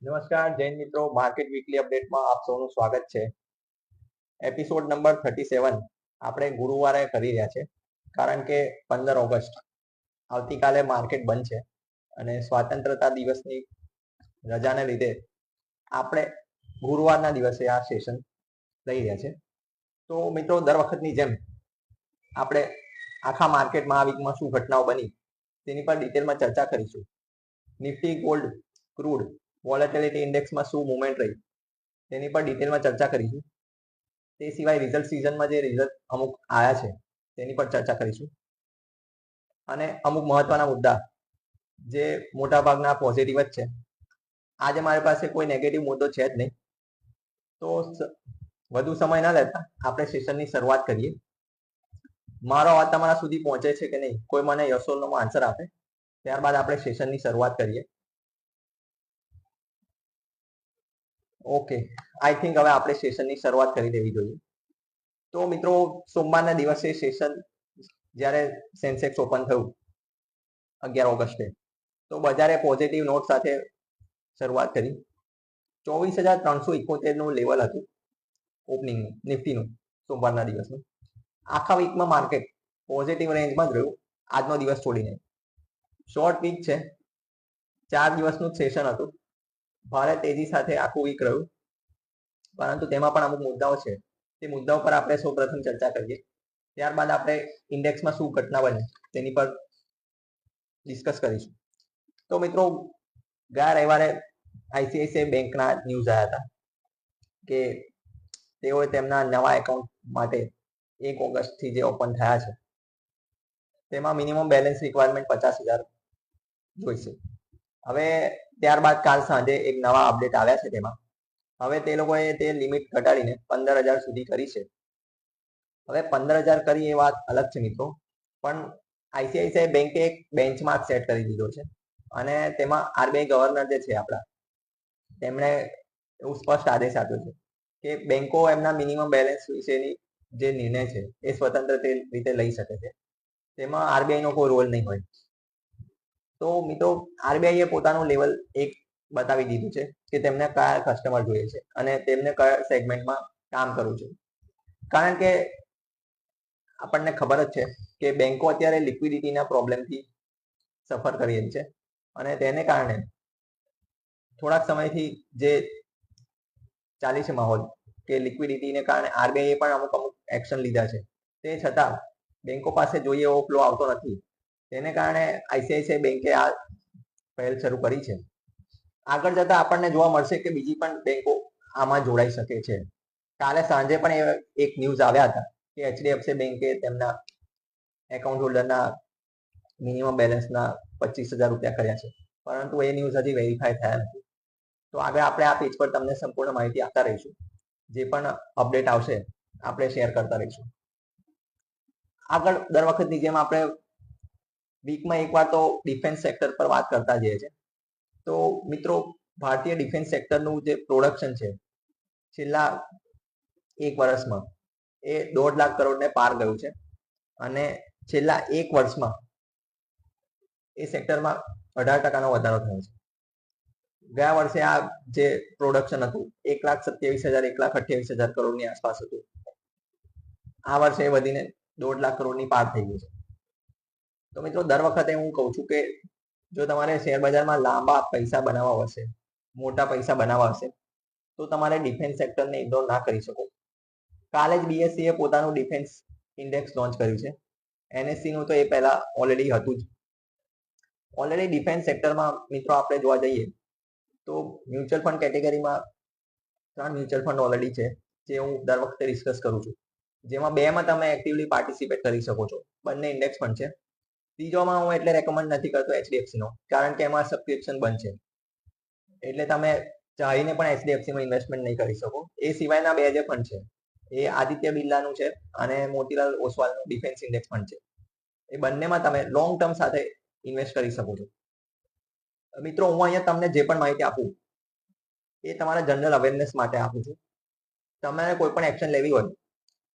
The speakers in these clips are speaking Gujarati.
નમસ્કાર જૈન મિત્રો, માર્કેટ વીકલી અપડેટમાં આપ સૌનું સ્વાગત છે. એપિસોડ નંબર 37 આપણે ગુરુવારે કરી રહ્યા છે, કારણ કે 15 ઓગસ્ટ આવતીકાલે માર્કેટ બંધ છે અને સ્વાતંત્રતા દિવસની રજાને લીધે આપણે ગુરુવારના દિવસે આ સેશન લઈ રહ્યા છે. તો મિત્રો, દર વખતની જેમ આપણે આખા માર્કેટમાં આ વીકમાં શું ઘટનાઓ બની તેની પર ડિટેલમાં ચર્ચા કરીશું. નિફ્ટી, ગોલ્ડ, ક્રૂડ, વોલેટિલિટી ઇન્ડેક્સમાં શું મુવમેન્ટ રહી તેની પર ડિટેલમાં ચર્ચા કરીશું. તે સિવાય રિઝલ્ટ સિઝનમાં જે રિઝલ્ટ અમુક આવ્યા છે તેની પર ચર્ચા કરીશું અને અમુક મહત્વના મુદ્દા જે મોટાભાગના પોઝિટિવ જ છે. આજે મારી પાસે કોઈ નેગેટિવ મુદ્દો છે જ નહીં, તો વધુ સમય ના લેતા આપણે સેશનની શરૂઆત કરીએ. મારો અવાજ તમારા સુધી પહોંચે છે કે નહીં, કોઈ મને યસ ઓર નો આન્સર આપે, ત્યારબાદ આપણે સેશનની શરૂઆત કરીએ. ઓકે, આઈ થિંક હવે આપણે સેશનની શરૂઆત કરી દેવી જોઈએ. તો મિત્રો, સોમવારના દિવસે સેશન જ્યારે સેન્સેક્સ ઓપન થયું 11 ઓગસ્ટે, તો બજારે પોઝિટિવ નોટ સાથે શરૂઆત કરી. 24,371 નું લેવલ હતું ઓપનિંગ નિફ્ટીનું સોમવારના દિવસનું. આખા વીકમાં માર્કેટ પોઝિટિવ રેન્જમાં જ રહ્યું, આજનો દિવસ છોડીને. શોર્ટ વીક છે, 4 દિવસનું જ સેશન હતું. ભારે તેજી સાથે આખું વીક રહ્યું, પરંતુ તેમાં પણ અમુક મુદ્દાઓ છે. તે મુદ્દાઓ પર આપણે સૌપ્રથમ ચર્ચા કરીએ, ત્યારબાદ આપણે ઇન્ડેક્સમાં શું ઘટના બને તેની પર ડિસ્કસ કરીશું. તો મિત્રો, ગયા રવિવારે આઈસીઆઈસીઆઈ બેંકના ન્યૂઝ આવ્યા હતા કે તેઓએ તેમના નવા એકાઉન્ટ માટે 1 ઓગસ્ટથી જે ઓપન થયા છે તેમાં મિનિમમ બેલેન્સ રિક્વાયરમેન્ટ 50,000 જોઈશે. હવે ત્યારબાદ કાલ સાંજે એક નવા અપડેટ આવ્યા છે. તેમાં હવે તે લોકોએ તે લિમિટ ઘટાડીને 15,000 સુધી કરી છે. હવે 15,000 કરી એ વાત અલગ છે મિત્રો, પણ આઈસીઆઈસીઆઈ બેંકે એક બેન્ચમાર્ક સેટ કરી દીધો છે અને તેમાં આરબીઆઈ ગવર્નર જે છે આપણા, તેમણે એવું સ્પષ્ટ આદેશ આપ્યો છે કે બેંકો એમના મિનિમમ બેલેન્સ વિશેની જે નિર્ણય છે એ સ્વતંત્ર રીતે લઈ શકે છે, તેમાં આરબીઆઈનો કોઈ રોલ નહીં હોય. તો મિત્રો, આરબીઆઈએ પોતાનું લેવલ એક બતાવી દીધું છે કે તેમને કયા કસ્ટમર જોઈએ છે અને તેમને કયા સેગમેન્ટમાં કામ કરવું છે. કારણ કે આપણને ખબર જ છે કે બેંકો અત્યારે લિક્વિડિટીના પ્રોબ્લેમથી સફર કરી રહી છે અને તેને કારણે થોડાક સમયથી જે ચાલી છે માહોલ કે લિક્વિડિટીને કારણે આરબીઆઈએ પણ અમુક એક્શન લીધા છે. તે છતાં બેંકો પાસે જોઈએ એવો ફ્લો આવતો નથી. તેને કારણે આઈસીઆઈસીઆઈ બેંકે આ પહેલ શરૂ કરી છે. આગળ જતા આપણને જોવા મળશે કે બીજી પણ બેંકો આમાં જોડાઈ શકે છે. કાલે સાંજે પણ એક ન્યૂઝ આવ્યા હતા કે એચડીએફસી બેંકે તેમના એકાઉન્ટ હોલ્ડરના મિનિમમ બેલેન્સના 25,000 રૂપિયા કર્યા છે, પરંતુ એ ન્યૂઝ હજી વેરીફાઈ થયા નથી. તો આગળ આપણે આ પેજ પર તમને સંપૂર્ણ માહિતી આપતા રહીશું. જે પણ અપડેટ આવશે આપણે શેર કરતા રહીશું. આગળ દર વખતની જેમ આપણે વીકમાં એકવાર તો ડિફેન્સ સેક્ટર પર વાત કરતા જઈએ છે. તો મિત્રો, ભારતીય ડિફેન્સ સેક્ટરનું જે પ્રોડક્શન છે છેલ્લા 1 વર્ષમાં એ 1.5 લાખ કરોડને પાર ગયું છે અને છેલ્લા 1 વર્ષમાં એ સેક્ટરમાં 18% વધારો થયો છે. ગયા વર્ષે આ જે પ્રોડક્શન હતું 1,27,000 1,28,000 કરોડની આસપાસ હતું. આ વર્ષે વધીને 1.5 લાખ કરોડની પાર થઈ ગયું છે. તો મિત્રો, દર વખતે હું કહું છું કે જો તમારે શેર બજારમાં લાંબા પૈસા બનાવવા હશે, મોટા પૈસા બનાવવા હશે, તો તમારે ડિફેન્સ સેક્ટરને ઇગ્નોર ના કરી શકો. કાલે જ બીએસસીએ પોતાનું ડિફેન્સ ઇન્ડેક્સ લોન્ચ કર્યું છે. એનએસસીનું તો એ પહેલા ઓલરેડી હતું જ. ઓલરેડી ડિફેન્સ સેક્ટરમાં મિત્રો આપણે જોવા જઈએ તો મ્યુચ્યુઅલ ફંડ કેટેગરીમાં 3 મ્યુચ્યુઅલ ફંડ ઓલરેડી છે, જે હું દર વખતે ડિસ્કસ કરું છું, જેમાં 2માં તમે એક્ટિવલી પાર્ટિસિપેટ કરી શકો છો. બંને ઇન્ડેક્સ ફંડ છે. ત્રીજોમાં હું એટલે રેકમેન્ડ નથી કરતો એચડીએફસીનો, કારણ કે એમાં સબસ્ક્રિપ્શન બંધ છે, એટલે તમે ચાહીને પણ એચડીએફસીમાં ઇન્વેસ્ટમેન્ટ નહીં કરી શકો. એ સિવાયના 2 જે ફંડ છે એ આદિત્ય બિરલાનું છે અને મોતીલાલ ઓસવાલનું ડિફેન્સ ઇન્ડેક્સ ફંડ છે. એ બંનેમાં તમે લોંગ ટર્મ સાથે ઇન્વેસ્ટ કરી શકો છો. મિત્રો, હું અહીંયા તમને જે પણ માહિતી આપું એ તમારા જનરલ અવેરનેસ માટે આપું છું. તમારે કોઈ પણ એક્શન લેવી હોય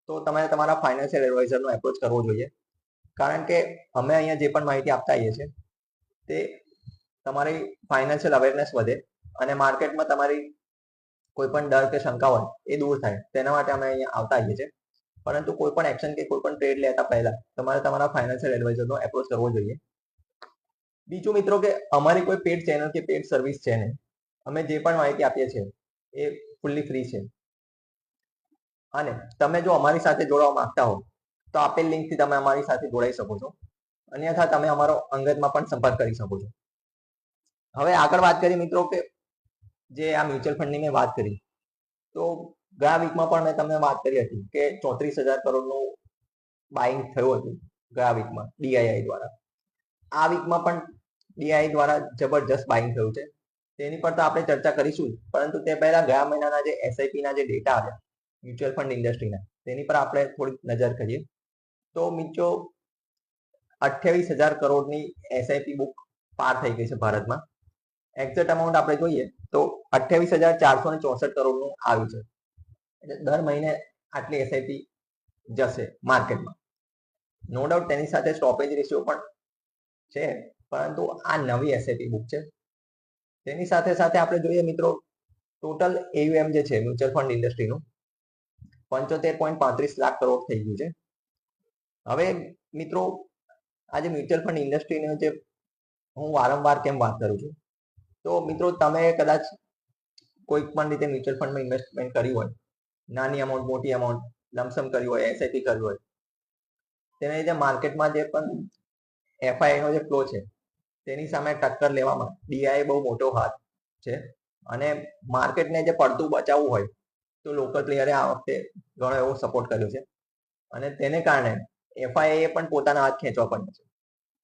તો તમારે તમારા ફાઇનાન્શિયલ એડવાઇઝરનો એપ્રોચ કરવો જોઈએ, કારણ કે અમે અહીંયા જે પણ માહિતી આપતા આવીએ છીએ તે તમારી ફાઇનાન્શિયલ અવેરનેસ વધે અને માર્કેટમાં તમારી કોઈ પણ ડર કે શંકા હોય એ દૂર થાય તેના માટે અમે અહીંયા આવતા આવીએ છીએ. પરંતુ કોઈ પણ એક્શન કે કોઈ પણ ટ્રેડ લેતા પહેલા તમારે તમારા ફાઇનાન્શિયલ એડવાઇઝરનો એપ્રોચ કરવો જોઈએ. બીજું મિત્રો કે અમારી કોઈ પેડ ચેનલ કે પેડ સર્વિસ છે નહીં. અમે જે પણ માહિતી આપીએ છીએ એ ફૂલ્લી ફ્રી છે. અને તમે જો અમારી સાથે જોડાવા માંગતા હો તો આપેલ લિંકથી તમે અમારી સાથે જોડાઈ શકો છો. અન્યથા તમે અમારો અંગતમાં પણ સંપર્ક કરી શકો છો. હવે આગળ વાત કરીએ મિત્રો કે જે આ મ્યુચ્યુઅલ ફંડની મેં વાત કરી, તો ગયા વીકમાં પણ મેં તમને વાત કરી હતી કે 34,000 કરોડનું બાઇંગ થયું હતું ગયા વીકમાં ડીઆઈઆઈ દ્વારા. આ વીકમાં પણ ડીઆઈ દ્વારા જબરજસ્ત બાઇંગ થયું છે. તેની પર તો આપણે ચર્ચા કરીશું, પરંતુ તે પહેલા ગયા મહિનાના જે એસઆઈપીના જે ડેટા આવ્યા મ્યુચ્યુઅલ ફંડ ઇન્ડસ્ટ્રીના, તેની પર આપણે થોડીક નજર કરીએ. તો મિત્રો 28,000 કરોડની એસઆઈપી બુક પાર થઈ ગઈ છે ભારતમાં. એક્ઝેક્ટ અમાઉન્ટ આપણે જોઈએ તો 28,464 કરોડનું આવ્યું છે. એટલે દર મહિને આટલી એસઆઈપી જશે માર્કેટમાં. નો ડાઉટ તેની સાથે સ્ટોપેજ રેશિયો પણ છે, પરંતુ આ નવી એસઆઈપી બુક છે. તેની સાથે સાથે આપણે જોઈએ મિત્રો, ટોટલ એયુએમ જે છે મ્યુચ્યુઅલ ફંડ ઇન્ડસ્ટ્રીનું 75.35 લાખ કરોડ થઈ ગયું છે. હવે મિત્રો, આજે મ્યુચ્યુઅલ ફંડ ઇન્ડસ્ટ્રીનો જે હું વારંવાર કેમ વાત કરું છું, તો મિત્રો તમે કદાચ કોઈક પણ રીતે મ્યુચ્યુઅલ ફંડમાં ઇન્વેસ્ટમેન્ટ કર્યું હોય, નાની અમાઉન્ટ મોટી અમાઉન્ટ લમસમ કર્યું હોય, એસઆઈપી કર્યું હોય, તેને જે માર્કેટમાં જે પણ એફઆઈનો જે ફ્લો છે તેની સામે ટક્કર લેવામાં ડીઆઈ બહુ મોટો હાથ છે. અને માર્કેટને જે પડતું બચાવવું હોય તો લોકલ પ્લેયરે આ વખતે ઘણો એવો સપોર્ટ કર્યો છે. અને તેને કારણે એફઆઈએ પણ પોતાના હાથ ખેંચવા પડ્યો છે.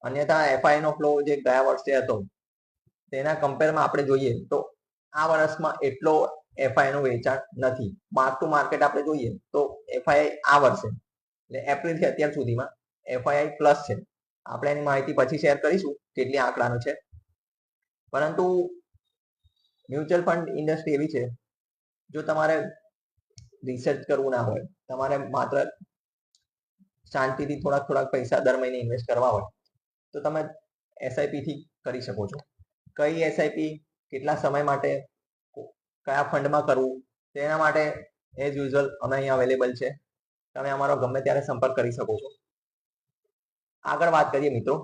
અન્યથા એફઆઈનો ફ્લો જે ગયા વર્ષે હતો તેના કમ્પેરમાં આપણે જોઈએ તો આ વર્ષમાં એટલો એફઆઈનું વેચાણ નથી. માર્ક ટુ માર્કેટ આપણે જોઈએ તો એફઆઈ આ વર્ષે એટલે એપ્રિલથી અત્યાર સુધીમાં એફઆઈ પ્લસ છે. આપણે એની માહિતી પછી શેર કરીશું કેટલી આંકડાનું છે. પરંતુ મ્યુચ્યુઅલ ફંડ ઇન્ડસ્ટ્રી એવી છે, જો તમારે રિસર્ચ કરવું ના હોય, તમારે માત્ર શાંતિથી થોડાક પૈસા દર મહિને ઇન્વેસ્ટ કરવા હોય, તો તમે એસઆઈપી થી કરી શકો છો. કઈ એસઆઈપી કેટલા સમય માટે કયા ફંડમાં કરવું, તેના માટે એઝ યુઝ્યુઅલ અમે અહીંયા અવેલેબલ છે. તમે અમારો ગમે ત્યારે સંપર્ક કરી શકો છો. આગળ વાત કરીએ મિત્રો,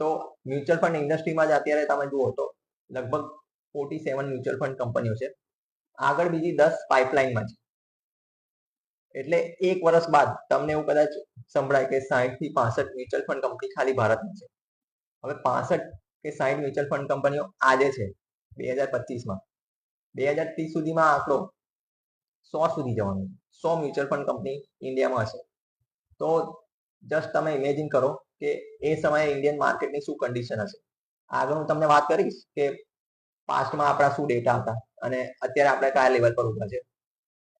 તો મ્યુચ્યુઅલ ફંડ ઇન્ડસ્ટ્રીમાં જ અત્યારે તમે જુઓ તો લગભગ 47 મ્યુચ્યુઅલ ફંડ કંપનીઓ છે. આગળ બીજી 10 પાઇપલાઇનમાં છે. એટલે એક વર્ષ બાદ તમને એવું કદાચ સંભળાય કે 60 થી 65 મ્યુચ્યુઅલ ફંડ કંપની ખાલી ભારતમાં છે. હવે 65 કે 60 મ્યુચ્યુઅલ ફંડ કંપનીઓ આજે છે 2025માં. 2030 સુધીમાં આંકડો 100 સુધી જવાનો છે. 100 મ્યુચ્યુઅલ ફંડ કંપની ઇન્ડિયામાં હશે. તો જસ્ટ તમે ઇમેજિન કરો કે એ સમયે ઇન્ડિયન માર્કેટની શું કન્ડિશન હશે. આગળ હું તમને વાત કરીશ કે પાસ્ટમાં આપણા શું ડેટા હતા અને અત્યારે આપણે કયા લેવલ પર ઉભા છે,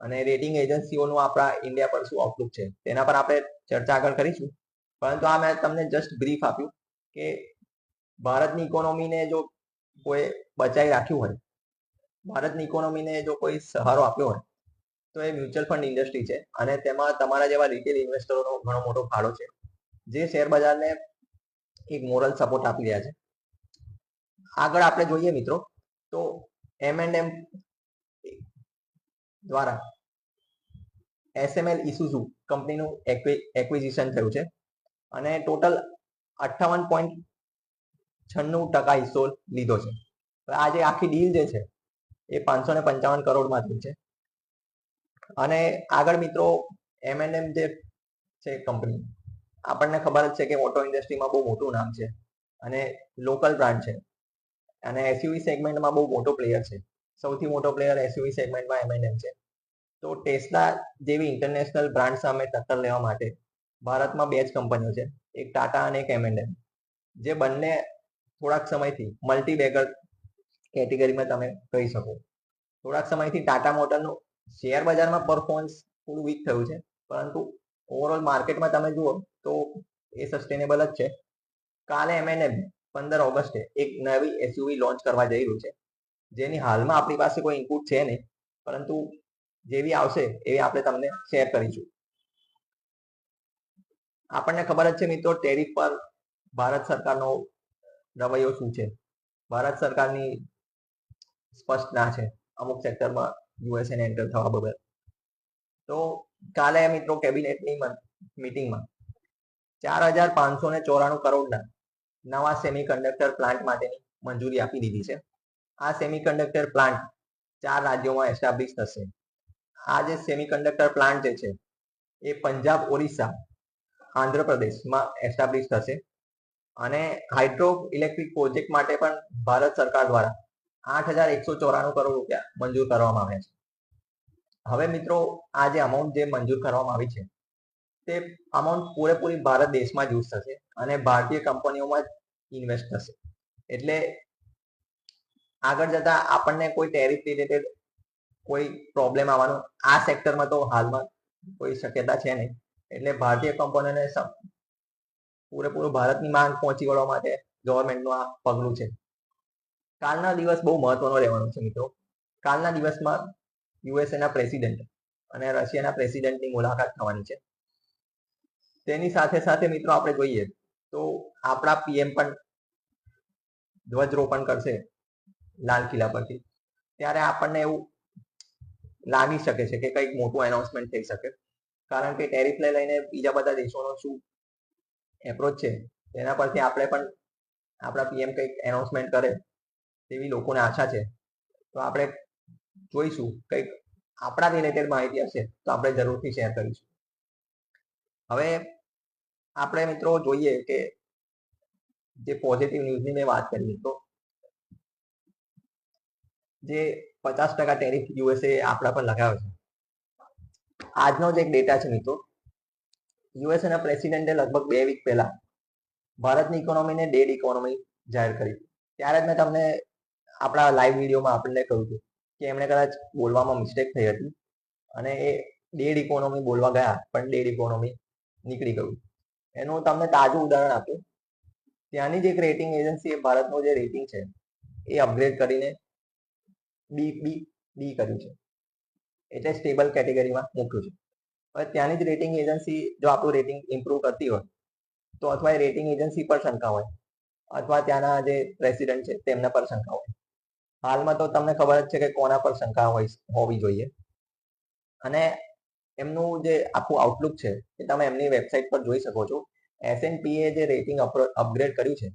અને રેટિંગ એજન્સીઓનું આપણા ઇન્ડિયા પર શું આઉટલુક છે, તેના પર આપણે ચર્ચા આગળ કરીશું. પરંતુ આ મેં તમને જસ્ટ બ્રીફ આપ્યું કે ભારતની ઇકોનોમીને જો કોઈ બચાવી રાખ્યું હોય, ભારતની ઇકોનોમીને જો કોઈ સહારો આપ્યો હોય, તો એ મ્યુચ્યુઅલ ફંડ ઇન્ડસ્ટ્રી છે. અને તેમાં તમારા જેવા રિટેલ ઇન્વેસ્ટરોનો ઘણો મોટો ફાળો છે, જે શેર બજારને એક મોરલ સપોર્ટ આપી રહ્યા છે. આગળ આપણે જોઈએ મિત્રો, તો M&M દ્વારા SML ઇસુઝુ કંપનીનું એક્વિઝિશન થયું છે અને ટોટલ 58.96% હિસ્સો લીધો છે. આ જે આખી ડીલ જે છે એ 555 કરોડમાં થઈ છે. અને આગળ મિત્રો, M&M જે છે કંપની, આપણને ખબર જ છે કે ઓટો ઇન્ડસ્ટ્રીમાં બહુ મોટું નામ છે અને લોકલ બ્રાન્ડ છે, અને એસયુવી સેગમેન્ટમાં બહુ મોટો પ્લેયર છે. સૌથી મોટો પ્લેયર એસયુવી સેગમેન્ટમાં M&M છે. તો ટેસ્લા જેવી ઇન્ટરનેશનલ બ્રાન્ડ સામે ટક્કર લેવા માટે ભારતમાં બે જ કંપનીઓ છે, એક ટાટા અને એક M&M, જે બંને થોડાક સમયથી મલ્ટી બેગર કેટેગરીમાં તમે કહી શકો. થોડાક સમયથી ટાટા મોટરનું શેર બજારમાં પરફોર્મન્સ થોડું વીક થયું છે, પરંતુ ઓવરઓલ માર્કેટમાં તમે જુઓ તો એ સસ્ટેનેબલ જ છે. કાલે M&M 15 ઓગસ્ટે એક નવી એસયુવી લોન્ચ કરવા જઈ રહ્યું છે, જેની હાલમાં આપણી પાસે કોઈ ઇનપુટ છે નહીં, પરંતુ જેવી આવશે એવી આપણે તમને શેર કરીશું. આપણને ખબર જ છે મિત્રો, ટેરિફ પર ભારત સરકારનો રવૈયો શું છે. ભારત સરકારની સ્પષ્ટ ના છે અમુક સેક્ટરમાં યુએસએ ને એન્ટર થવા બદલ. તો કાલે મિત્રો કેબિનેટની મીટિંગમાં 4,594 કરોડના નવા સેમિકન્ડક્ટર પ્લાન્ટ માટેની મંજૂરી આપી દીધી છે. આ સેમિકન્ડક્ટર પ્લાન્ટ 4 રાજ્યોમાં એસ્ટાબ્લિશ થશે. આ જે સેમિકન્ડક્ટર પ્લાન્ટ જે છે એ પંજાબ, ઓરિસ્સા, આંધ્રપ્રદેશમાં એસ્ટાબ્લિશ થશે. અને હાઇડ્રો ઇલેક્ટ્રિક પ્રોજેક્ટ માટે પણ ભારત સરકાર દ્વારા 8,194 કરોડ રૂપિયા મંજૂર કરવામાં આવ્યા છે. હવે મિત્રો આ જે અમાઉન્ટ જે મંજૂર કરવામાં આવી છે તે અમાઉન્ટ પૂરેપૂરી ભારત દેશમાં જ યુઝ થશે અને ભારતીય કંપનીઓમાં જ ઇન્વેસ્ટ થશે. એટલે આગળ જતા આપણને કોઈ ટેરિફ રિલેટેડ કોઈ પ્રોબ્લેમ આવવાનો આ સેક્ટરમાં તો હાલમાં કોઈ શક્યતા છે નહીં. એટલે ભારતીય કંપનીઓને પૂરેપૂરું ભારતની માંગ પહોંચી વળવા માટે ગવર્મેન્ટનું આ પગલું છે. કાલના દિવસ બહુ મહત્વનો રહેવાનો છે મિત્રો. કાલના દિવસમાં યુએસએના પ્રેસિડેન્ટ અને રશિયાના પ્રેસિડેન્ટની મુલાકાત થવાની છે. તેની સાથે સાથે મિત્રો આપણે જોઈએ તો આપણા પીએમ પણ ધ્વજરોપણ કરશે લાલ કિલ્લા પરથી. ત્યારે આપણને એવું લાગી શકે છે કે કંઈક મોટું એનાઉન્સમેન્ટ થઈ શકે, કારણ કે ટેરિફને લઈને બીજા બધા દેશોનો શું એપ્રોચ છે તેના પરથી આપણે પણ આપણા પીએમ કંઈક એનાઉન્સમેન્ટ કરે તેવી લોકોને આશા છે. તો આપણે જોઈશું કંઈક આપણા રિલેટેડ માહિતી હશે તો આપણે જરૂરથી શેર કરીશું. હવે આપણે મિત્રો જોઈએ કે જે પોઝિટિવ ન્યૂઝની મેં વાત કરી તો જે 50% ટેરિફ યુએસએ આપણા પર લગાવ્યો છે. આજનો જે એક ડેટા છે મિત્રો, યુએસએના પ્રેસિડેન્ટે લગભગ 2 વીક પહેલા ભારતની ઇકોનોમીને ડેડ ઇકોનોમી જાહેર કરી. ત્યારે જ મેં તમને આપણા લાઈવ વિડીયોમાં આપણને કહ્યું હતું કે એમણે કદાચ બોલવામાં મિસ્ટેક થઈ હતી અને એ ડેડ ઇકોનોમી બોલવા ગયા પણ ડેડ ઇકોનોમી નીકળી ગયું. એનું તમને તાજું ઉદાહરણ આપ્યું. ત્યાંની જે એક રેટિંગ એજન્સીએ ભારતનું જે રેટિંગ છે એ અપગ્રેડ કરીને બી કર્યું છે, એટલે સ્ટેબલ કેટેગરીમાં મૂક્યું છે. હવે ત્યાંની જ રેટિંગ એજન્સી જો આપણું રેટિંગ ઇમ્પ્રુવ કરતી હોય તો અથવા એ રેટિંગ એજન્સી પર શંકા હોય અથવા ત્યાંના જે પ્રેસિડેન્ટ છે તેમના પર શંકા હોય. હાલમાં તો તમને ખબર જ છે કે કોના પર શંકા હોવી જોઈએ. અને એમનું જે આખું આઉટલુક છે એ તમે એમની વેબસાઇટ પર જોઈ શકો છો. S&P જે રેટિંગ અપગ્રેડ કર્યું છે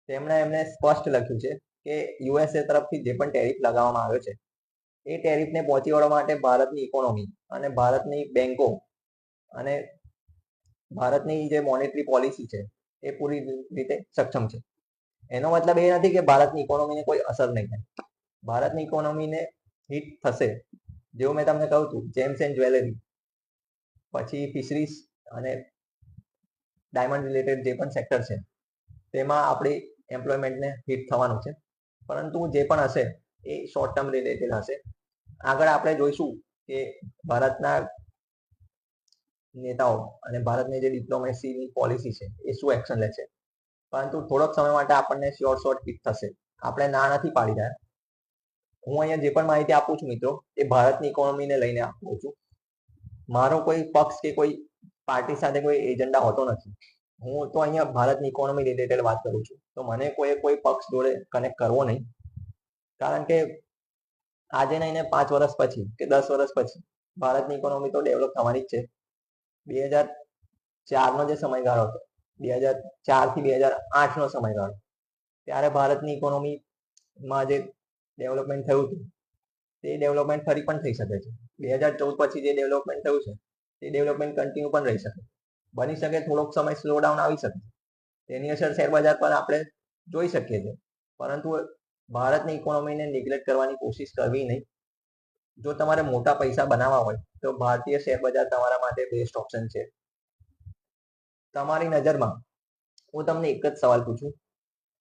તેમણે એમને સ્પષ્ટ લખ્યું છે કે યુએસએ તરફથી જે પણ ટેરિફ લગાવવામાં આવ્યો છે એ ટેરિફને પહોંચી વળવા માટે ભારતની ઇકોનોમી અને ભારતની બેંકો અને ભારતની જે મોનેટરી પોલિસી છે એ પૂરી રીતે સક્ષમ છે. એનો મતલબ એ નથી કે ભારતની ઇકોનોમીને કોઈ અસર નહીં થાય. ભારતની ઇકોનોમીને હિટ થશે. જેવું મેં તમને કહ્યું હતું, જેમ્સ એન્ડ જ્વેલરી, પછી ફિશરીઝ અને ડાયમંડ રિલેટેડ જે પણ સેક્ટર છે તેમાં આપણી એમ્પ્લોયમેન્ટને હિટ થવાનું છે. પરંતુ જે પણ હશે એ શોર્ટ ટર્મ રિલેટેડ હશે. આગળ આપણે જોઈશું કે ભારતના નેતાઓ અને ભારતની જે ડિપ્લોમેસીની પોલિસી છે એ શું એક્શન લે છે. પરંતુ થોડોક સમય માટે આપણને શોર્ટ હિટ થશે. આપણે ના નથી પાડી રહ્યા. હું અહીંયા જે પણ માહિતી આપું છું મિત્રો એ ભારતની ઇકોનોમીને લઈને આપું છું. મારો કોઈ પક્ષ કે કોઈ પાર્ટી સાથે કોઈ એજન્ડા હોતો નથી. હું તો અહીંયા ભારતની ઇકોનોમી રિલેટેડ વાત કરું છું. તો મને કોઈ પક્ષ જોડે કનેક્ટ કરવો નહીં, કારણ કે આજે નહીં ને 5 વર્ષ પછી કે 10 વર્ષ પછી ભારતની ઇકોનોમી તો ડેવલપ થવાની જ છે. 2004નો જે સમયગાળો હતો, 2004 થી 2008નો સમયગાળો, ત્યારે ભારતની ઇકોનોમીમાં જે ડેવલપમેન્ટ થયું હતું તે ડેવલપમેન્ટ ફરી પણ થઈ શકે છે. 2014 પછી જે ડેવલપમેન્ટ થયું છે તે ડેવલપમેન્ટ કન્ટિન્યુ પણ રહી શકે. બની શકે થોડોક સમય સ્લો ડાઉન આવી શકે. તેની અસર શેર બજાર પર આપણે જોઈ શકીએ છીએ. પરંતુ ભારતની ઇકોનોમીને નિગ્લેક્ટ કરવાની કોશિશ કરવી નહીં. જો તમારે મોટા પૈસા બનાવવા હોય તો ભારતીય શેર બજાર તમારા માટે બેસ્ટ ઓપ્શન છે. તમારી નજરમાં હું તમને એક જ સવાલ પૂછું,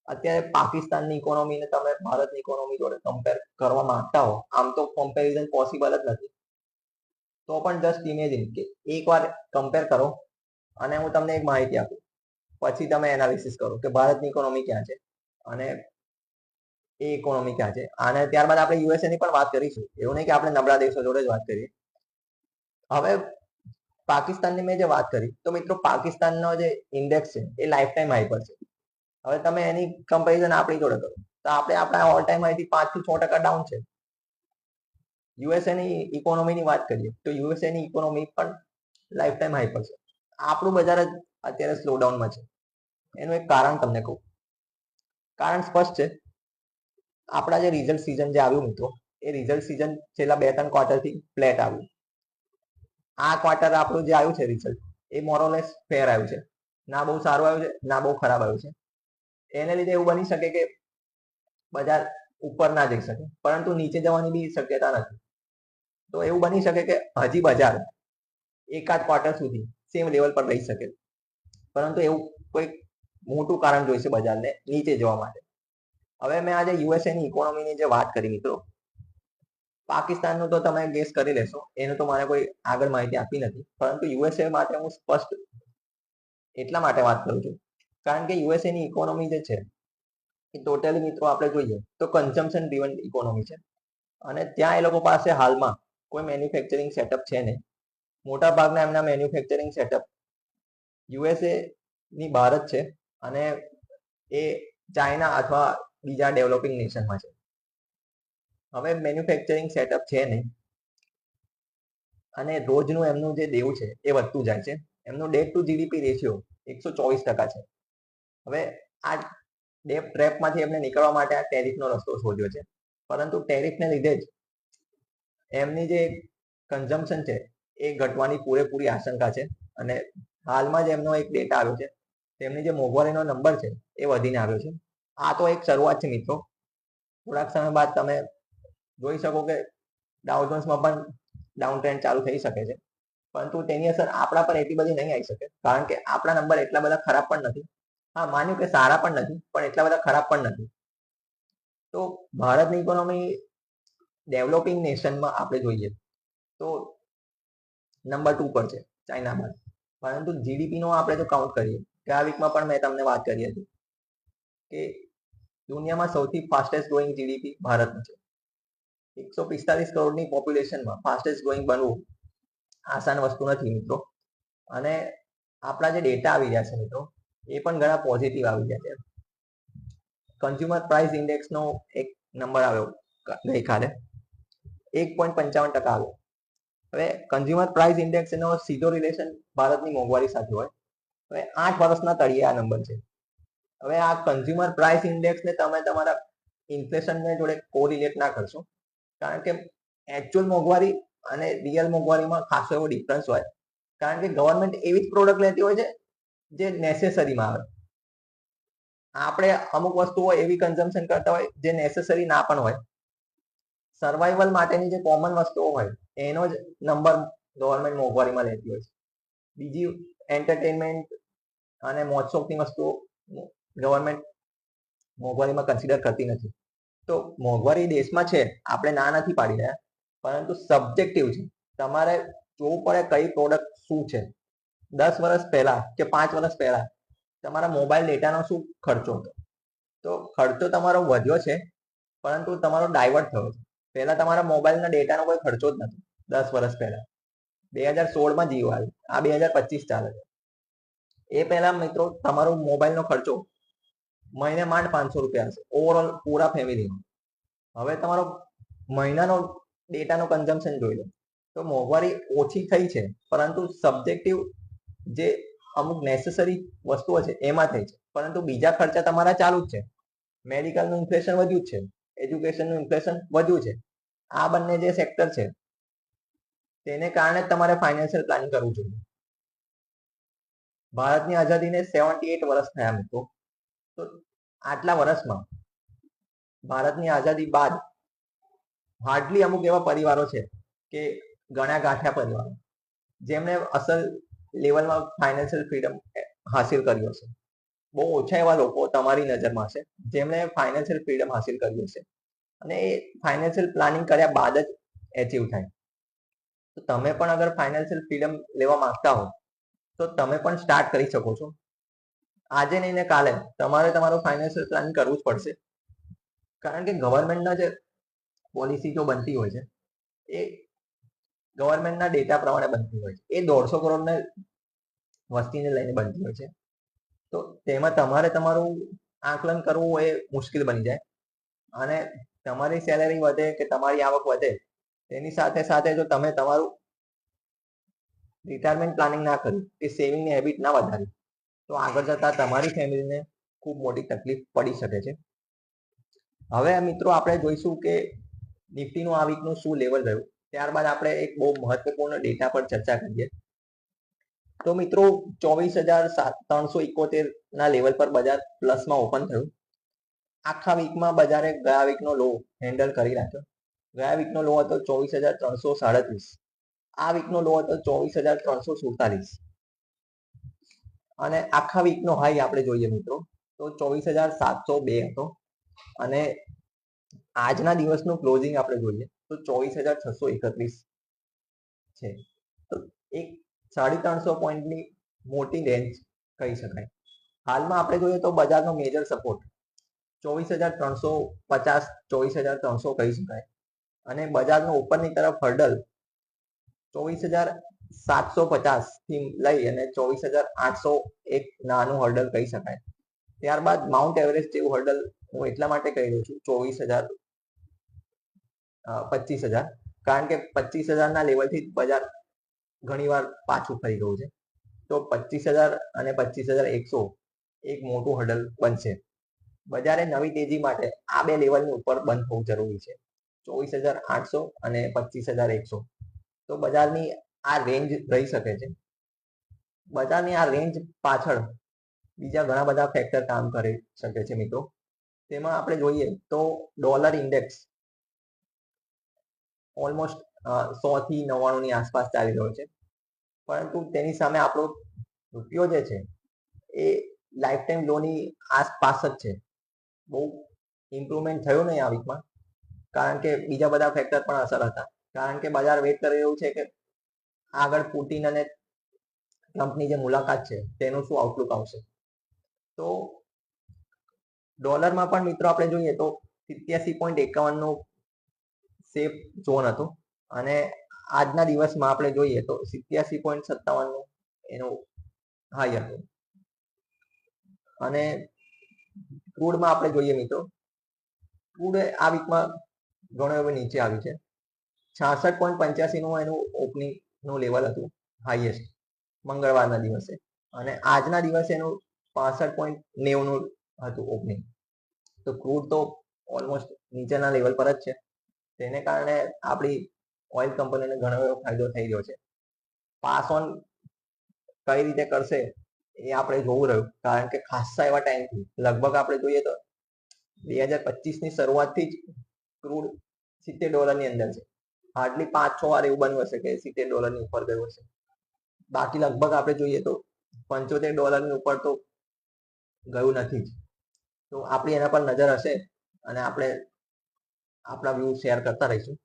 અત્યારે પાકિસ્તાનની ઇકોનોમીને તમે ભારતની ઇકોનોમી જોડે કમ્પેર કરવા માંગતા હો, આમ તો કમ્પેરિઝન પોસિબલ જ નથી, તો પણ જસ્ટ ઇમેજિન કે એકવાર કમ્પેર કરો અને હું તમને એક માહિતી આપું, પછી તમે એનાલિસિસ કરો કે ભારતની ઇકોનોમી ક્યાં છે અને એ ઇકોનોમી ક્યાં છે. અને ત્યારબાદ આપણે યુએસએ ની પણ વાત કરીશું. એવું નહીં કે આપણે નબળા દેશો જોડે જ વાત કરીએ. હવે પાકિસ્તાનની મેં જે વાત કરી તો મિત્રો પાકિસ્તાનનો જે ઇન્ડેક્સ છે એ લાઈફ ટાઈમ હાઈ પર છે. હવે તમે એની કમ્પેરિઝન આપણી જોડે કરો તો આપણે આપણા ઓલ ટાઈમ હાઈથી 5 થી 6% ડાઉન છે. યુએસએ ની ઇકોનોમીની વાત કરીએ તો યુએસએ ની ઇકોનોમી પણ લાઈફ ટાઈમ હાઈ પર છે. આપણું બજાર જ અત્યારે સ્લોડાઉનમાં છે. એનું એક કારણ તમને કહું. કારણ સ્પષ્ટ છે. આપણા જે રિઝલ્ટ સિઝન જે આવ્યું મિત્રો, એ રિઝલ્ટ સિઝન છેલ્લા 2-3 ક્વાર્ટરથી ફ્લેટ આવ્યું. આ ક્વાર્ટર આપણું જે આવ્યું છે રિઝલ્ટ, એ મોરોલેસ ફેર આવ્યું છે. ના બહુ સારું આવ્યું છે, ના બહુ ખરાબ આવ્યું છે. એને લીધે એવું બની શકે કે બજાર ઉપર ના જઈ શકે, પરંતુ નીચે જવાની બી શક્યતા નથી. તો એવું બની શકે કે હજી બજાર એકાદ ક્વાર્ટર સુધી સેમ લેવલ પર રહી શકે, પરંતુ એવું કોઈ મોટું કારણ જોઈશે બજારને નીચે જવા માટે. હવે મેં આજે યુએસએ ની ઇકોનોમીની જે વાત કરી મિત્રો, પાકિસ્તાનનું તો તમે ગેસ કરી લેશો, એનું તો મારે કોઈ આગળ માહિતી આપી નથી, પરંતુ યુએસએ માટે હું સ્પષ્ટ એટલા માટે વાત કરું છું કારણ કે યુએસએ ની ઇકોનોમી જે છે એ ટોટલી મિત્રો આપણે જોઈએ તો કન્ઝમ્પશન ડ્રીવન ઇકોનોમી છે. અને ત્યાં એ લોકો પાસે હાલમાં કોઈ મેન્યુફેક્ચરિંગ સેટઅપ છે નહીં. મોટા ભાગના એમના મેન્યુફેક્ચરિંગ સેટઅપ યુએસએ ની બહાર જ છે અને એ ચાઇના અથવા બીજા ડેવલપિંગ નેશનમાં છે. હવે મેન્યુફેક્ચરિંગ સેટઅપ છે નહીં અને રોજનું એમનું જે દેવું છે એ વધતું જાય છે. એમનું ડેટ ટુ જીડીપી રેશિયો 124% છે. હવે આ ડેપ ટ્રેપમાંથી એમને નીકળવા માટે આ ટેરિફનો રસ્તો શોધ્યો છે, પરંતુ ટેરિફને લીધે જ એમની જે કન્ઝમ્પશન છે એ ઘટવાની પૂરેપૂરી આશંકા છે. અને હાલમાં જ એમનો એક ડેટા આવ્યો છે, તેમની જે મોંઘવારીનો નંબર છે એ વધીને આવ્યો છે. આ તો એક શરૂઆત છે મિત્રો. થોડાક સમય બાદ તમે જોઈ શકો કે ડાઉ જોન્સમાં પણ ડાઉન ટ્રેન્ડ ચાલુ થઈ શકે છે, પરંતુ તેની અસર આપણા પર એટલી બધી નહીં આવી શકે, કારણ કે આપણા નંબર એટલા બધા ખરાબ પણ નથી. હા, માન્યું કે સારા પણ નથી, પણ એટલા બધા ખરાબ પણ નથી. તો ભારતની ઇકોનોમી ડેવલપિંગ નેશનમાં આપણે જોઈએ તો નંબર 2 પર છે ચાઇના બાદ. પરંતુ જીડીપી નો આપણે જો કાઉન્ટ કરીએ, કે આ વીકમાં પણ મેં તમને વાત કરી હતી કે દુનિયામાં સૌથી ફાસ્ટેસ્ટ ગ્રોઈંગ જીડીપી ભારતનું છે. 145 કરોડની પોપ્યુલેશનમાં ફાસ્ટેસ્ટ ગ્રોઈંગ બનવું આસાન વસ્તુ નથી મિત્રો. અને આપણા જે ડેટા આવી રહ્યા છે મિત્રો, એ પણ ઘણા પોઝિટિવ આવી રહ્યા છે. કન્ઝ્યુમર પ્રાઇસ ઇન્ડેક્સનો એક નંબર આવ્યો ગઈકાલે, 1.55% આવ્યો. હવે કન્ઝ્યુમર પ્રાઇસ ઇન્ડેક્સનો સીધો રિલેશન ભારતની મોંઘવારી સાથે હોય. હવે 8 વર્ષના તળિયે આ નંબર છે. હવે આ કન્ઝ્યુમર પ્રાઇસ ઇન્ડેક્સને તમે તમારા ઇન્ફ્લેશનને જોડે કોરિલેટ ના કરશો, કારણ કે એકચ્યુઅલ મોંઘવારી અને રિયલ મોંઘવારીમાં ખાસો એવો ડિફરન્સ હોય. કારણ કે ગવર્મેન્ટ એવી જ પ્રોડક્ટ લેતી હોય છે જે નેસેસરીમાં આવે. આપણે અમુક વસ્તુઓ એવી કન્ઝમ્પશન કરતા હોય જે નેસેસરી ના પણ હોય. સર્વાઈવલ માટેની જે કોમન વસ્તુઓ હોય એનો જ નંબર ગવર્મેન્ટ મોંઘવારીમાં લેતી હોય છે. બીજી એન્ટરટેનમેન્ટ અને મોજ શોખની વસ્તુઓ ગવર્મેન્ટ મોંઘવારીમાં કન્સિડર કરતી નથી. તો મોંઘવારી દેશમાં છે, આપણે ના નથી પાડી રહ્યા, પરંતુ સબ્જેક્ટિવ છે. તમારે જોવું પડે કઈ પ્રોડક્ટ શું છે. 10 વર્ષ પહેલા કે 5 વર્ષ પહેલા તમારા મોબાઈલ ડેટાનો શું ખર્ચો હતો? તો ખર્ચો તમારો વધ્યો છે, પરંતુ તમારો ડાયવર્ટ થયો છે. પહેલા તમારા મોબાઈલના ડેટાનો કોઈ ખર્ચો જ નથી. 10 વર્ષ પહેલા 2016માં જીઓ આવ્યું, આ 2025 ચાલે છે. એ પહેલા મિત્રો તમારો મોબાઈલનો ખર્ચો મહિને માંડ 500 રૂપિયા હશે ઓવરઓલ પૂરા ફેમિલીનો. હવે તમારો મહિનાનો ડેટાનો કન્ઝમ્પશન જોઈ લો, તો મોંઘવારી ઓછી થઈ છે, પરંતુ સબ્જેક્ટિવ જે અમુક નેસેસરી વસ્તુઓ છે એમાં થઈ છે, પરંતુ બીજા ખર્ચા તમારા ચાલુ જ છે. મેડિકલનું ઇન્ફ્લેશન વધ્યું જ છે, એજ્યુકેશનનું ઇન્ફ્લેશન વધ્યું છે. આ બંને જે સેક્ટર છે તેને કારણે તમારે ફાઇનાન્શિયલ પ્લાનિંગ કરવું જોઈએ. ભારતની આઝાદીને 78 વર્ષ થયા મિત્રો. તો આટલા વર્ષમાં ભારતની આઝાદી બાદ હાર્ડલી અમુક એવા પરિવારો છે કે ગણ્યા ગાંઠ્યા પરિવારો જેમણે અસલ લેવલમાં ફાઇનાન્શિયલ ફ્રીડમ હાસિલ કર્યો છે. બહુ ઓછા એવા લોકો તમારી નજરમાં છે જેમણે ફાઇનાન્શિયલ ફ્રીડમ હાસિલ કર્યું છે, અને એ ફાઇનાન્શિયલ પ્લાનિંગ કર્યા બાદ જ એચીવ થાય. તો તમે પણ અગર ફાઇનાન્શિયલ ફ્રીડમ લેવા માંગતા હો તો તમે પણ સ્ટાર્ટ કરી શકો છો. આજે નહીં ને કાલે તમારે તમારું ફાઇનાન્શિયલ પ્લાનિંગ કરવું જ પડશે, કારણ કે ગવર્મેન્ટના જે પોલિસી જો બનતી હોય છે એ ગવર્મેન્ટના ડેટા પ્રમાણે બનતી હોય છે. એ 150 કરોડને વસ્તીને લઈને બનતી હોય છે. તો તેમાં તમારે તમારું આકલન કરવું એ મુશ્કેલ બની જાય. અને તમારી સેલેરી વધે કે તમારી આવક વધે, તેની સાથે સાથે જો તમે તમારું રિટાયરમેન્ટ પ્લાનિંગ ના કર્યું કે સેવિંગની હેબિટ ના વધારી, તો આગળ જતા તમારી ફેમિલીને ખૂબ મોટી તકલીફ પડી શકે છે. હવે મિત્રો આપણે જોઈશું કે નિફ્ટીનું આ વીકનું શું લેવલ રહ્યું, ત્યારબાદ આપણે એક બહુ મહત્વપૂર્ણ ડેટા પર ચર્ચા કરીએ. તો મિત્રો 24,371 ના લેવલ પર બજાર પ્લસમાં ઓપન થયું. આખા વીકમાં બજારે ગયા વીકનો લો હેન્ડલ કરી રાખ્યો. ગયા વીકનો લો હતો 24,337. આ વીકનો લો હતો 24,347. અને આખા વીકનો હાઈ આપણે જોઈએ મિત્રો તો 24,702 હતો. અને આજના દિવસનું ક્લોઝિંગ આપણે જોઈએ તો 24,631 છે. તો એક 350 પોઈન્ટની મોટી રેન્જ કહી શકાય. હાલમાં આપણે જોઈએ તો બજારનો મેજર સપોર્ટ 24,350 24,300 કહી શકાય. અને બજારનો ઉપરની તરફ હર્ડલ 24,750 થી લઈ અને 24,800 એક નાનું હર્ડલ કહી શકાય. ત્યારબાદ માઉન્ટ એવરેસ્ટ જેવું હર્ડલ હું એટલા માટે કહી રહ્યો છું 25,000, કારણ કે 25,000 ના લેવલથી બજાર ઘણીવાર પાછું ફરી ગયું છે. તો 25,000 અને 25,100 એક મોટું હર્ડલ બનશે. બજારે નવી તેજી માટે આ બે લેવલની ઉપર બંધ થવું જરૂરી છે, 24,800 અને 25,100. તો બજારની આ રેન્જ રહી શકે છે. બજારની આ રેન્જ પાછળ બીજા ઘણા બધા ફેક્ટર કામ કરી શકે છે મિત્રો. તેમાં આપણે જોઈએ તો ડોલર ઇન્ડેક્સ ઓલમોસ્ટ 100 થી 99 ની આસપાસ ચાલી રહ્યો છે, પરંતુ તેની સામે આપણો રૂપિયો જે છે એ લાઈફ ટાઈમ લોની આસપાસ જ છે. બહુ ઇમ્પ્રુવમેન્ટ થયું નહીં આ વીકમાં, કારણ કે બીજા બધા ફેક્ટર પણ અસર હતા. કારણ કે બજાર વેટ કરી રહ્યું છે કે આગળ પુતિન અને ટ્રમ્પની જે મુલાકાત છે તેનું શું આઉટલુક આવશે. તો ડોલરમાં પણ મિત્રો આપણે જોઈએ તો 87.51 નો સેફ ઝોન હતો, અને આજના દિવસમાં આપણે જોઈએ તો 87.57 નો એનો હાઈ હતો. અને ક્રૂડમાં આપણે જોઈએ મિત્રો, ક્રૂડ આ વીકમાં ઘણો એવો નીચે આવ્યું છે. 66.85 નું એનું ઓપનિંગ નું લેવલ હતું હાઈએસ્ટ મંગળવારના દિવસે, અને આજના દિવસે એનું 65.90 નું હતું ઓપનિંગ. તો ક્રૂડ તો ઓલમોસ્ટ નીચેના લેવલ પર જ છે. તેને કારણે આપણી ઓઇલ કંપનીને ઘણો એવો ફાયદો થઈ રહ્યો છે. પાસ ઓન કઈ રીતે કરશે એ આપણે જોવું રહ્યું, કારણ કે ખાસા એવા ટાઈમથી લગભગ આપણે જોઈએ તો 2025 ની શરૂઆતથી જ ક્રૂડ $70 ની અંદર છે. હાર્ડલી 5-6 વાર એવું બન્યું હશે કે $70 ની ઉપર ગયું હશે. બાકી લગભગ આપણે જોઈએ તો $75 ની ઉપર તો ગયું નથી જ. તો આપણી એના પર નજર હશે અને આપણે આપણા વ્યૂ શેર કરતા રહીશું.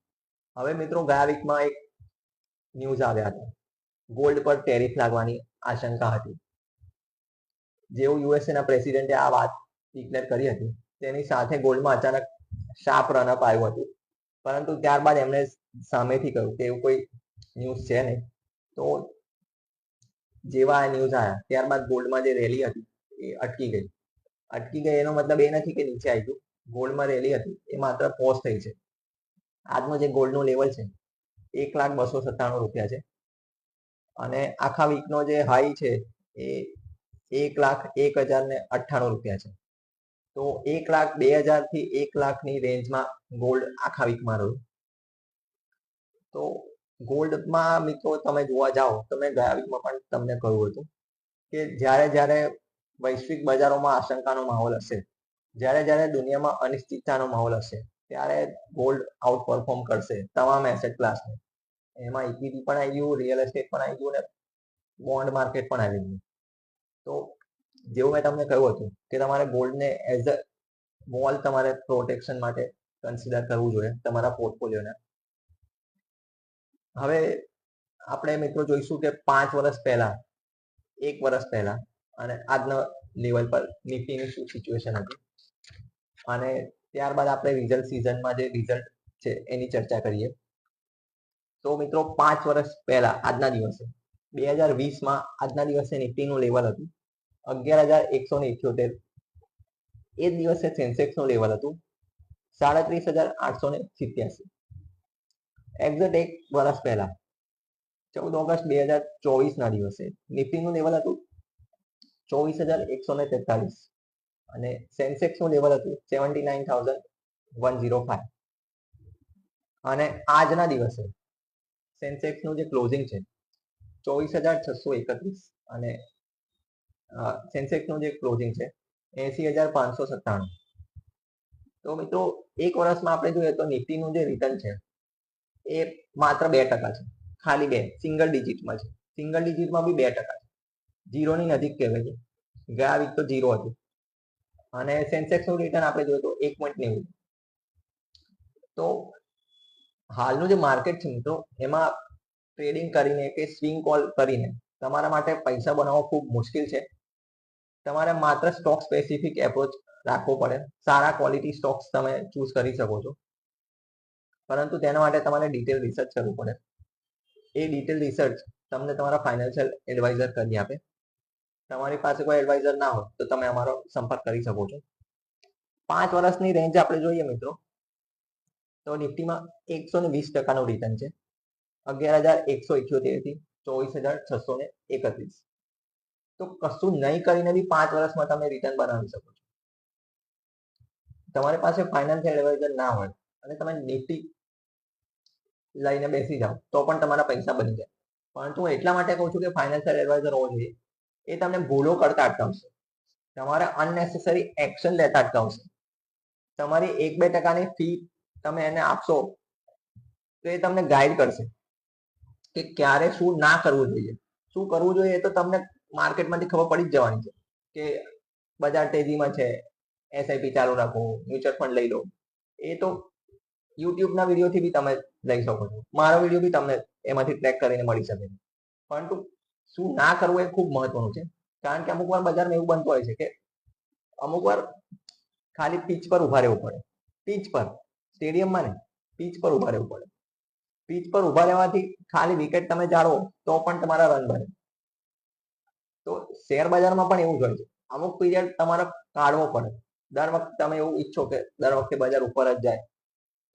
હવે મિત્રો ગયા વીકમાં એક ન્યૂઝ આવ્યા હતા, ગોલ્ડ પર ટેરિફ લાગવાની આશંકા હતી. જેવું યુએસએના પ્રેસિડેન્ટે આ વાત ડિક્લેર કરી હતી, તેની સાથે ગોલ્ડમાં અચાનક શાર્પ રનઅપ આવ્યું હતું. પરંતુ ત્યારબાદ એમણે સામેથી કહ્યું કે એવું કોઈ ન્યૂઝ છે નહીં. તો જેવા આ ન્યૂઝ આવ્યા ત્યારબાદ ગોલ્ડમાં જે રેલી હતી એ અટકી ગઈ. એનો મતલબ એ નથી કે નીચે આવી ગયું. ગોલ્ડમાં રેલી હતી એ માત્ર પોઝ થઈ છે. આજનો જે ગોલ્ડનું લેવલ છે 1,297 રૂપિયા છે, અને આખા વીકનો જે હાઈ છે એ 1,01,098 રૂપિયા છે. તો 1,02,000 થી 1,00,000 ની રેન્જમાં ગોલ્ડ આખા વીકમાં રહ્યું. તો ગોલ્ડમાં મિત્રો તમે જોવા જાઓ તો મેં ગયા વીકમાં પણ તમને કહ્યું હતું કે જ્યારે વૈશ્વિક બજારોમાં આશંકાનો માહોલ હશે, જ્યારે દુનિયામાં અનિશ્ચિતતાનો માહોલ હશે, ત્યારે ગોલ્ડ આઉટ પરફોર્મ કરશે તમામ એસેટ ક્લાસને. એમાં ઇક્વિટી પણ આવી ગયું, રિયલ એસ્ટેટ પણ આવી ગયું, અને બોન્ડ માર્કેટ પણ આવી ગયું. તો જેવું મેં તમને કહ્યું હતું કે તમારે ગોલ્ડને એઝ અ વોલ તમારે પ્રોટેક્શન માટે કન્સિડર કરવું જોઈએ તમારા પોર્ટફોલિયોને. હવે આપણે મિત્રો જોઈશું કે 5 વર્ષ પહેલા, 1 વર્ષ પહેલા અને આજના લેવલ પર નિફ્ટીની શું સિચ્યુએશન હતી, અને ત્યારબાદ આપણે રિઝલ્ટ સિઝનમાં જે રિઝલ્ટ છે એની ચર્ચા કરીએ. તો મિત્રો 5 વર્ષ પહેલા આજના દિવસે 2020માં આજના દિવસે નિફ્ટીનું લેવલ હતું 11,178. એ જ દિવસે સેન્સેક્સનું લેવલ હતું 37,887. એક્ઝેક્ટ એક વર્ષ પહેલા 14 ઓગસ્ટ 2024 દિવસે નિફ્ટીનું લેવલ હતું 24,143 અને સેન્સેક્સનું લેવલ હતું 79,105. અને આજના દિવસે સેન્સેક્સનું જે ક્લોઝિંગ છે 24,631 અને સેન્સેક્સનું જે ક્લોઝિંગ છે 80,597. તો મિત્રો એક વર્ષમાં આપણે જોઈએ તો નિફ્ટીનું જે રિટર્ન છે એ માત્ર 2% છે, ખાલી 2, સિંગલ ડિજિટમાં છે. સિંગલ ડિજિટમાં બી 2% છે, ઝીરોની નજીક કહેવાય છે. ગયા વીક તો ઝીરો હતું. અને સેન્સેક્સનું રિટર્ન આપણે જોઈએ તો 1.90. તો હાલનું જે માર્કેટ છે મિત્રો એમાં ટ્રેડિંગ કરીને કે સ્વિંગ કોલ કરીને તમારા માટે પૈસા બનાવવો ખૂબ મુશ્કેલ છે. તમારે માત્ર સ્ટોક સ્પેસિફિક એપ્રોચ રાખવો પડે. સારા ક્વોલિટી સ્ટોક્સ તમે ચૂઝ કરી શકો છો, પરંતુ તેના માટે તમારે ડિટેલ રિસર્ચ કરવું પડે. એ ડિટેલ રિસર્ચ તમને તમારા ફાઇનાન્શિયલ એડવાઇઝર કરી આપે. તમારી પાસે કોઈ એડવાઇઝર ના હોય તો તમે અમારો સંપર્ક કરી શકો છો. 5 વર્ષની રેન્જ આપણે જોઈએ મિત્રો તો નિફ્ટીમાં 120% રિટર્ન છે, 11,178 થી 24,631. તો કશું નહીં કરીને બી 5 વર્ષમાં તમે રિટર્ન બનાવી શકો છો. તમારી પાસે ફાઇનાન્શિયલ એડવાઇઝર ના હોય અને તમે નિફ્ટી લઈને બેસી જાઓ તો પણ તમારા પૈસા બની જાય. પરંતુ હું એટલા માટે કહું છું કે ફાઇનાન્શિયલ એડવાઇઝર હોવો જોઈએ. એ તમને ભૂલો કરતા અટકાવશે, તમારે અનનેસેસરી એક્શન લેતા અટકાવશે. તમારી 1-2% ફી તમે એને આપશો તો એ તમને ગાઈડ કરશે કે ક્યારે શું ના કરવું જોઈએ. શું કરવું જોઈએ એ તો તમને માર્કેટમાંથી ખબર પડી જ જવાની છે કે બજાર તેજીમાં છે, એસઆઈપી ચાલુ રાખો, મ્યુચ્યુઅલ ફંડ લઈ લો. એ તો યુટ્યુબના વિડીયોથી બી તમે લઈ શકો છો. મારો વિડીયો બી તમને એમાંથી ટ્રેક કરીને મળી શકે છે. પરંતુ શું ના કરવું એ ખૂબ મહત્વનું છે, કારણ કે અમુક વાર બજારમાં એવું બનતું હોય છે કે અમુક વાર ખાલી પીચ પર ઉભા રહેવું પડે. પીચ પર, સ્ટેડિયમમાં નહીં, પીચ પર ઉભા રહેવું પડે. પીચ પર ઉભા રહેવાથી ખાલી વિકેટ તમે જાળવો તો પણ તમારા રન બને. તો શેર બજારમાં પણ એવું જ હોય છે. અમુક પીરિયડ તમારે કાઢવો પડે. દર વખતે તમે એવું ઈચ્છો કે દર વખતે બજાર ઉપર જ જાય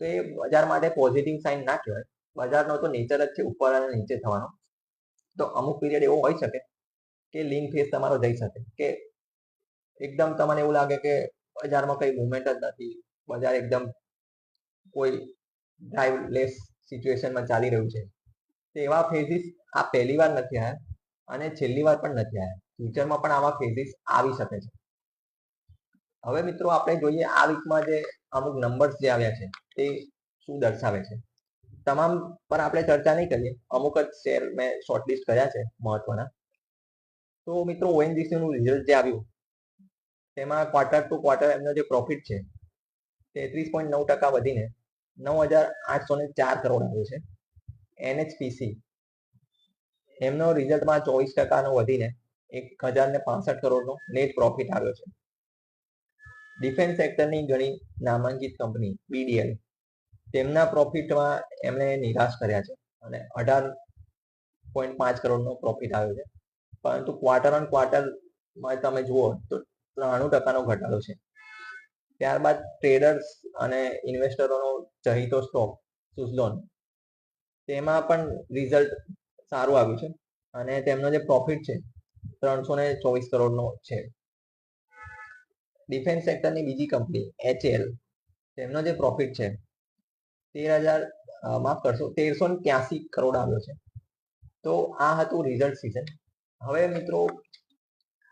તો એ બજાર માટે પોઝિટિવ સાઇન ના કહેવાય. બજારનો તો નેચર જ છે ઉપર અને નીચે થવાનો. તો અમુક પીરિયડ એવો હોઈ શકે કે લીન ફેસ તમારો જઈ શકે, કે એકદમ તમને એવું લાગે કે બજારમાં કઈ મુવમેન્ટ જ નથી, બજાર એકદમ કોઈ ડ્રાઈવલેસ સિચ્યુએશનમાં ચાલી રહ્યું છે. તો એવા ફેઝિસ આ પહેલી વાર નથી આવ્યા અને છેલ્લી વાર પણ નથી આવ્યા. ફ્યુચરમાં પણ આવા ફેઝિસ આવી શકે છે. હવે મિત્રો આપણે જોઈએ આ વીકમાં જે અમુક નંબર્સ જે આવ્યા છે તે શું દર્શાવે છે. તમામ પર આપણે ચર્ચા નહીં કરીએ, અમુક જ શેર મેં શોર્ટલિસ્ટ કર્યા છે મહત્વના. તો મિત્રો ઓએનજીસી નું રિઝલ્ટ જે આવ્યું તેમાં ક્વાર્ટર ટુ ક્વાર્ટર એમનો જે પ્રોફિટ છે 33.9% વધીને 9,804 કરોડ આવ્યો છે. એનએચપીસી એમનો રિઝલ્ટમાં 24% વધીને 1,065 કરોડનો નેટ પ્રોફિટ આવ્યો છે. ડિફેન્સ સેક્ટરની ઘણી નામાંકિત કંપની બીડીએલ તેમના પ્રોફિટમાં એમણે નિરાશ કર્યા છે અને 18.5 કરોડનો પ્રોફિટ આવ્યો છે. પરંતુ ક્વાર્ટર ઓન ક્વાર્ટરમાં તમે જુઓ તો 93%નો ઘટાડો છે. ત્યારબાદ ટ્રેડર્સ અને ઇન્વેસ્ટરોનો ચહીતો સ્ટોક સુઝલોન તેમાં પણ રિઝલ્ટ સારું આવ્યું છે અને તેમનો જે પ્રોફિટ છે 324 કરોડનો છે. ડિફેન્સ સેક્ટરની બીજી કંપની એચએલ તેમનો જે પ્રોફિટ છે 1383 કરોડ આવ્યો છે. તો આ હતું રિઝલ્ટ સિઝન. હવે મિત્રો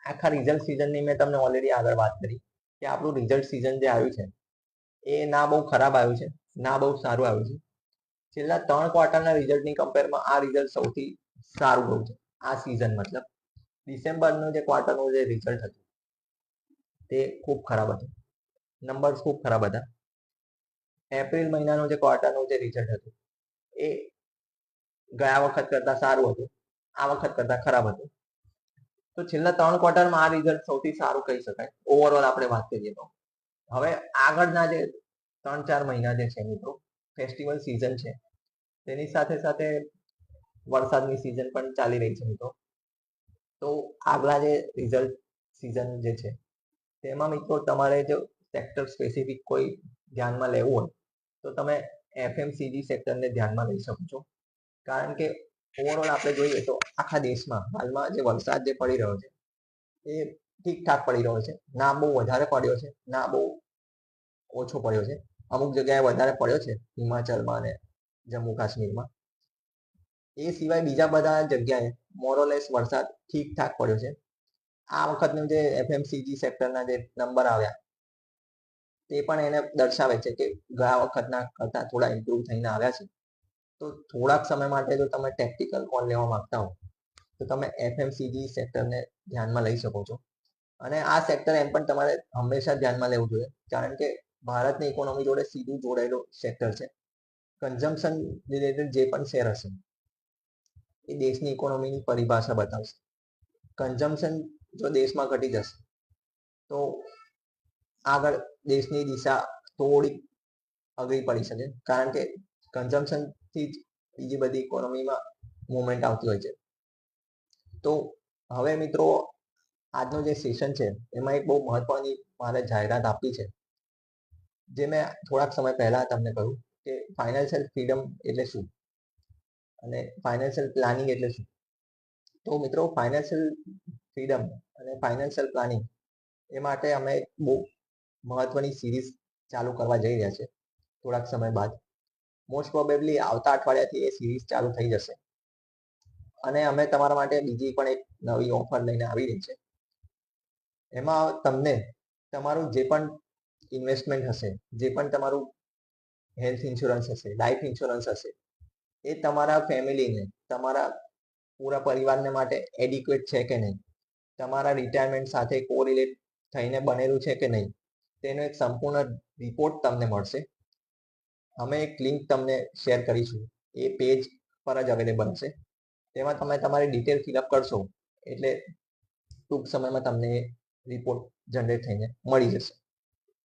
આખા રિઝલ્ટ સિઝનની મેં તમને ઓલરેડી આગળ વાત કરી કે આપણું રિઝલ્ટ સિઝન જે આવ્યું છે એ ના બહુ ખરાબ આવ્યું છે, ના બહુ સારું આવ્યું છે. છેલ્લા 3 ક્વાર્ટરના રિઝલ્ટની કમ્પેરમાં આ રિઝલ્ટ સૌથી સારું ગયું છે. આ સિઝન મતલબ ડિસેમ્બરનું જે ક્વાર્ટરનું જે રિઝલ્ટ હતું તે ખૂબ ખરાબ હતું, નંબર્સ ખૂબ ખરાબ હતા. એપ્રિલ મહિનાનું જે ક્વાર્ટરનું જે રિઝલ્ટ હતું એ ગયા વખત કરતા સારું હતું, આ વખત કરતા ખરાબ હતું. તો છેલ્લા 3 ક્વાર્ટરમાં આ રિઝલ્ટ સૌથી સારું કહી શકાય ઓવરઓલ આપણે વાત કરીએ તો. હવે આગળના જે 3-4 મહિના જે છે મિત્રો ફેસ્ટિવલ સિઝન છે, તેની સાથે સાથે વરસાદની સિઝન પણ ચાલી રહી છે મિત્રો. તો આગલા જે રિઝલ્ટ સિઝન જે છે તેમાં મિત્રો તમારે જો સેક્ટર સ્પેસિફિક કોઈ ધ્યાનમાં લેવું હોય તો તમે એફએમસીજી સેક્ટરને ધ્યાનમાં લઈ શકો છો. કારણ કે ઓવરઓલ આપણે જોઈએ તો આખા દેશમાં હાલમાં જે વરસાદ જે પડી રહ્યો છે એ ઠીકઠાક પડી રહ્યો છે. ના બહુ વધારે પડ્યો છે, ના બહુ ઓછો પડ્યો છે. અમુક જગ્યાએ વધારે પડ્યો છે, હિમાચલમાં અને જમ્મુ કાશ્મીરમાં. એ સિવાય બીજા બધા જગ્યાએ મોરલેસ વરસાદ ઠીકઠાક પડ્યો છે. આ વખતનું જે એફએમસીજી સેક્ટરના જે નંબર આવ્યા તે પણ એને દર્શાવે છે કે ગયા વખતના કરતા થોડા ઇમ્પ્રુવ થઈને આવ્યા છે. તો થોડાક સમય માટે જો તમે ટેક્ટિકલ કોલ લેવા માંગતા હો તો તમે એફએમસીજી સેક્ટરને ધ્યાનમાં લઈ શકો છો. અને આ સેક્ટર એમ પણ તમારે હંમેશા ધ્યાનમાં લેવું જોઈએ, કારણ કે ભારતની ઇકોનોમી જોડે સીધું જોડાયેલું સેક્ટર છે. કન્ઝમ્પશન રિલેટેડ જે પણ શેર હશે એ દેશની ઇકોનોમીની પરિભાષા બતાવશે. કન્ઝમ્પશન જો દેશમાં ઘટી જશે તો આગળ દેશની દિશા થોડી અઘરી પડી શકે, કારણ કે કન્ઝમ્પશનથી જ બીજી બધી ઇકોનોમીમાં મુવમેન્ટ આવતી હોય છે. તો હવે મિત્રો આજનું જે સેશન છે એમાં એક બહુ મહત્વની મારે જાહેરાત આપી છે, જે મેં થોડાક સમય પહેલા તમને કહ્યું કે ફાઇનાન્શિયલ ફ્રીડમ એટલે શું અને ફાઇનાન્શિયલ પ્લાનિંગ એટલે શું. તો મિત્રો ફાઇનાન્શિયલ ફ્રીડમ અને ફાઇનાન્શિયલ પ્લાનિંગ એ માટે અમે બહુ મહત્વની સિરીઝ ચાલુ કરવા જઈ રહ્યા છે થોડાક સમય બાદ. મોસ્ટ પ્રોબેબલી આવતા અઠવાડિયાથી એ સિરીઝ ચાલુ થઈ જશે. અને અમે તમારા માટે બીજી પણ એક નવી ઓફર લઈને આવી રહી છે. એમાં તમને તમારું જે પણ ઇન્વેસ્ટમેન્ટ હશે, જે પણ તમારું હેલ્થ ઇન્સ્યોરન્સ હશે, લાઈફ ઇન્સ્યોરન્સ હશે, એ તમારા ફેમિલીને, તમારા પૂરા પરિવારને માટે એડિક્વેટ છે કે નહીં, તમારા રિટાયરમેન્ટ સાથે કોરિલેટ થઈને બનેલું છે કે નહીં, તેનો એક સંપૂર્ણ રિપોર્ટ તમને મળશે. અમે એક લિંક તમને શેર કરીશું, એ પેજ પર જ અવેલેબલ હશે. તેમાં તમે તમારી ડિટેલ ફિલઅપ કરશો એટલે ટૂંક સમયમાં તમને રિપોર્ટ જનરેટ થઈને મળી જશે.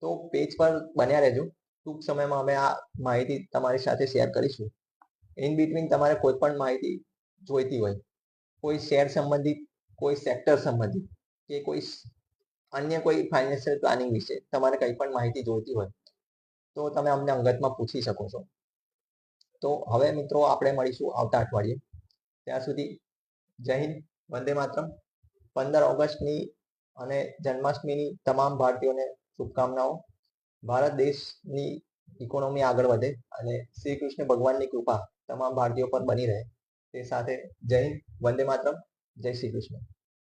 તો પેજ પર બન્યા રહેજો. ટૂંક સમયમાં અમે આ માહિતી તમારી સાથે શેર કરીશું. ઇન બિટવીન તમારે કોઈ પણ માહિતી જોઈતી હોય, કોઈ શેર સંબંધિત, કોઈ સેક્ટર સંબંધિત કે કોઈ અન્ય કોઈ ફાઇનાન્શિયલ પ્લાનિંગ વિશે તમારે કંઈ પણ માહિતી જોઈતી હોય તો તમે અમને અંગતમાં પૂછી શકો છો. તો હવે મિત્રો આપણે મળીશું આવતા અઠવાડિયે. ત્યાં સુધી જય હિન્દ, વંદે માતરમ. 15 ઓગસ્ટની અને જન્માષ્ટમીની તમામ ભારતીયોને શુભકામનાઓ. ભારત દેશની ઇકોનોમી આગળ વધે અને શ્રી કૃષ્ણ ભગવાનની કૃપા તમામ ભારતીયો પર બની રહે તે સાથે જય હિન્દ, વંદે માતરમ, જય શ્રી કૃષ્ણ.